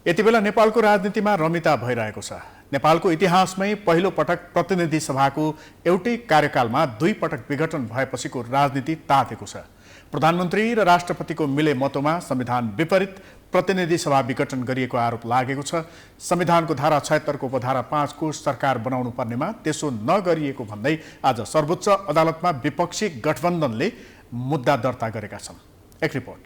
यतिबेला नेपालको राजनीतिमा रमिता भइरहेको छ। नेपालको इतिहासमै पहिलो पटक प्रतिनिधि सभाको एउटै कार्यकालमा दुई पटक विघटन भएपछिको राजनीति तातेको छ। प्रधानमन्त्री र राष्ट्रपतिको मिलेमतोमा संविधान विपरीत प्रतिनिधि सभा विघटन गरिएको आरोप लागेको छ। संविधानको धारा 76 को उपधारा 5 को सरकार बनाउनु पर्नेमा त्यसो नगरिएको भन्दै आज सर्वोच्च अदालतमा विपक्षी गठबन्धनले मुद्दा दर्ता गरेका छन्। एक रिपोर्ट।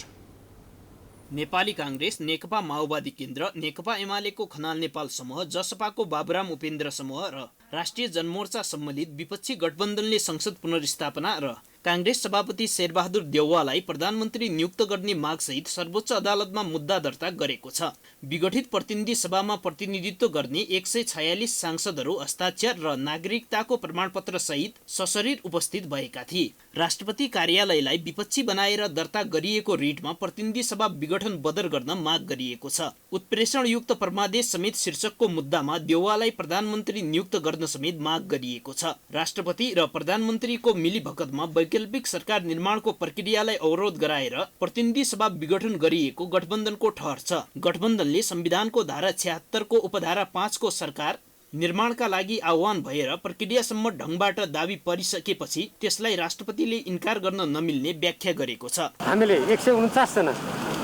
नेपाली कांग्रेस, नेकपा माओवादी केन्द्र, नेकपा एमालेको खनाल नेपाल समूह, जसपाको बाबुराम उपेन्द्र समूह र राष्ट्रिय जनमोर्चा सम्मिलित विपक्षी गठबन्धनले संसद पुनर्स्थापना र कांग्रेस सभापति शेरबहादुर देउवालाई प्रधानमन्त्री नियुक्त गर्ने मागसहित सर्वोच्च अदालतमा मुद्दा दर्ता गरेको छ। विघटित प्रतिनिधि सभामा प्रतिनिधित्व गर्ने 146 सांसदहरू हस्ताक्षर र नागरिकताको प्रमाणपत्र सहित सशरीर उपस्थित भएका थिए। राष्ट्रपति कार्यालयलाई विपक्षी बनाएर दर्ता गरिएको रिटमा प्रतिनिधि सभा विघटन बदर गर्न माग गरिएको छ। उत्प्रेषणयुक्त परमादेश समेत शीर्षकको मुद्दामा देउवालाई प्रधानमन्त्री नियुक्त गर्न समेत माग गरिएको छ। राष्ट्रपति र प्रधानमन्त्रीको मिलीभगतमा वैकल्पिक सरकार निर्माणको प्रक्रियालाई अवरोध गराएर प्रतिनिधि सभा विघटन गरिएको गठबन्धनको ठहर छ। गठबन्धनले संविधानको धारा 76 को उपधारा 5 को सरकार निर्माणका लागि आह्वान भएर प्रक्रियासम्म ढंगबाट दाबी परिसकेपछि त्यसलाई राष्ट्रपतिले इन्कार गर्न नमिल्ने व्याख्या गरेको छ। हामीले 149 जना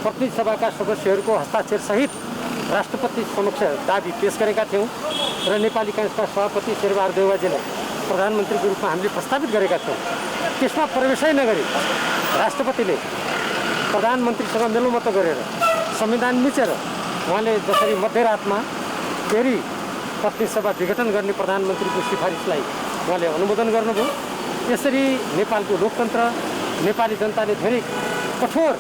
प्रतिनिधि सभाका सदस्यहरूको हस्ताक्षर सहित राष्ट्रपति समक्ष दाबी पेश गरेका थियौं र नेपाली कांग्रेसका सभापति शेरबहादुर देउवाजीलाई प्रधानमन्त्रीको रूपमा हामीले प्रस्तावित गरेका थियौं। त्यसमा प्रवेशै नगरी राष्ट्रपतिले प्रधानमन्त्रीसँग मेलमत गरेर संविधान मिचेर उहाँले जसरी मध्यरातमा फेरि प्रतिनिधि सभा विघटन गर्ने प्रधानमन्त्रीको सिफारिसलाई उहाँले अनुमोदन गर्नुभयो। यसरी नेपालको लोकतन्त्र, नेपाली जनताले धेरै कठोर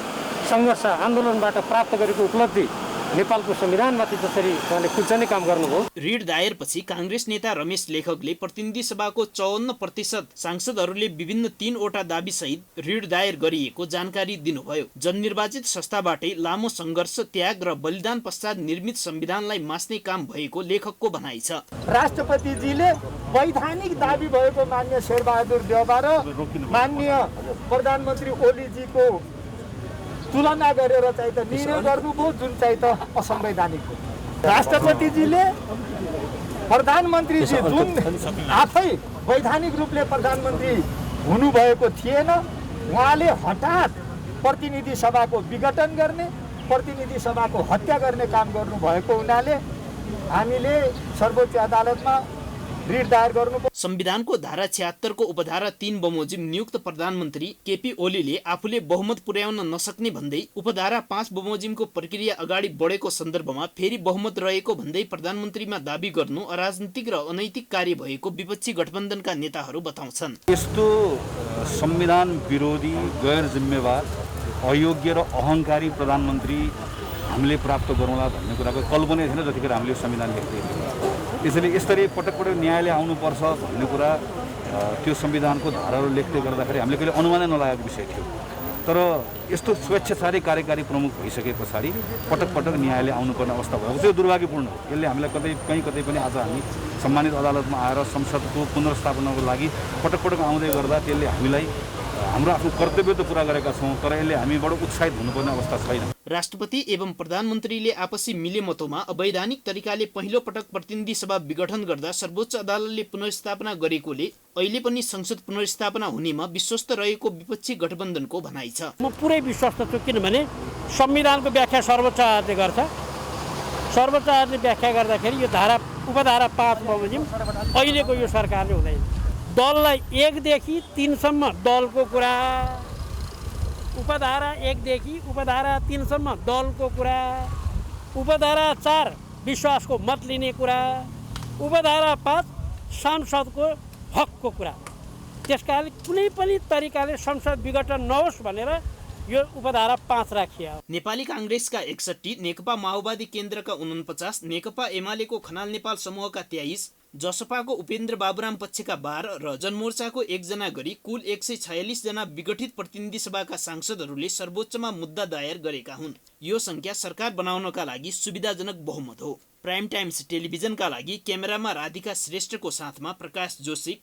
संघर्ष आन्दोलनबाट प्राप्त गरेको उपलब्धि नेपालको संविधानमाथि जसरी उहाँले खुल्चने काम गर्नुभयो। रिट दायरपछि कांग्रेस नेता रमेश लेखकले प्रतिनिधि सभाको 54% सांसदहरूले विभिन्न 3 वटा दाबी सहित रिट दायर गरिएको जानकारी दिनुभयो। जननिर्वाचित संस्थाबाटै लामो संघर्ष, त्याग र बलिदान पश्चात निर्मित संविधानलाई मास्ने काम भएको लेखकको भनाइ छ। राष्ट्रपतिजीले वैधानिक दाबी भएको मान्य शेरबहादुर देउवा र मान्य प्रधानमन्त्री ओलीजीको तुलना गरेर चाहिँ त निर्णय गर्नुभयो, जुन चाहिँ त असंवैधानिक हो। राष्ट्रपतिजीले प्रधानमन्त्रीजी जुन आफै वैधानिक रूपले प्रधानमन्त्री हुनुभएको थिएन, उहाँले हठात प्रतिनिधि सभाको विघटन गर्ने, प्रतिनिधि सभाको हत्या गर्ने काम गर्नुभएको हुनाले हामीले सर्वोच्च अदालतमा रिट दायर गर्नु। संविधानको धारा 76 को उपधारा 3 बमोजिम नियुक्त प्रधानमन्त्री केपी ओलीले आफूले बहुमत पुर्याउन नसक्ने भन्दै उपधारा 5 बमोजिमको प्रक्रिया अगाडि बढेको सन्दर्भमा फेरि बहुमत रहेको भन्दै प्रधानमन्त्रीमा दाबी गर्नु अराजनीतिक र अनैतिक कार्य भएको विपक्षी गठबन्धनका नेताहरू बताउँछन्। यस्तो संविधान विरोधी, गैर जिम्मेवार, अयोग्य र अहंकारी प्रधानमन्त्री हामीले प्राप्त गरौँला भन्ने कुराको कल्पना थिएन जतिखेर हामीले संविधान लेख्दै थियौँ। त्यसैले यसरी पटक पटक न्यायालय आउनुपर्छ भन्ने कुरा त्यो संविधानको धाराहरू लेख्दै गर्दाखेरि हामीले कहिले अनुमानै नलागेको विषय थियो। तर यस्तो स्वेच्छाचारी कार्यकारी प्रमुख भइसके पछाडि पटक पटक न्यायालय आउनुपर्ने अवस्था भएको चाहिँ दुर्भाग्यपूर्ण हो। यसले हामीलाई कतै पनि आज हामी सम्मानित अदालतमा आएर संसदको पुनर्स्थापनाको लागि पटक पटक आउँदै गर्दा त्यसले हामीलाई हाम्रो आफ्नो कर्तव्य त पुरा गरेका छौँ, तर यसले हामीबाट उत्साहित हुनुपर्ने अवस्था छैन। राष्ट्रपति एवं प्रधानमन्त्रीले आपसी मिलेमतोमा अवैधानिक तरिकाले पहिलो पटक प्रतिनिधि सभा विघटन गर्दा सर्वोच्च अदालतले पुनर्स्थापना गरेकोले अहिले पनि संसद पुनर्स्थापना हुनेमा विश्वस्त रहेको विपक्षी गठबन्धनको भनाइ छ। म पुरै विश्वस्त छु, किनभने संविधानको व्याख्या सर्वोच्च अदालतले गर्छ। सर्वोच्च अदालतले व्याख्या गर्दाखेरि यो उपधारा 5 बमोजिम अहिलेको यो सरकारले हुँदैन। दललाई 1 देखि 3 सम्म दलको कुरा, उपधारा 1 देखि उपधारा 3 सम्म दलको कुरा, उपधारा 4 विश्वासको मत लिने कुरा, उपधारा 5 सांसदको हकको कुरा। त्यसकारण कुनै पनि तरिकाले संसद विघटन नहोस् भनेर यो उपधारा 5 राखियो। नेपाली कांग्रेसका 61, नेकपा माओवादी केन्द्रका 49, नेकपा एमालेको खनाल नेपाल समूहका 23, जसपाको उपेन्द्र बाबुराम पक्षका 12 र जनमोर्चाको 1 जना गरी कुल 146 जना विघटित प्रतिनिधि सभाका सांसदहरूले सर्वोच्चमा मुद्दा दायर गरेका हुन्। यो संख्या सरकार बनाउनका लागि सुविधाजनक बहुमत हो। प्राइम टाइम्स टेलिभिजनका लागि क्यामेरामा राधिका श्रेष्ठको साथमा प्रकाश जोशी।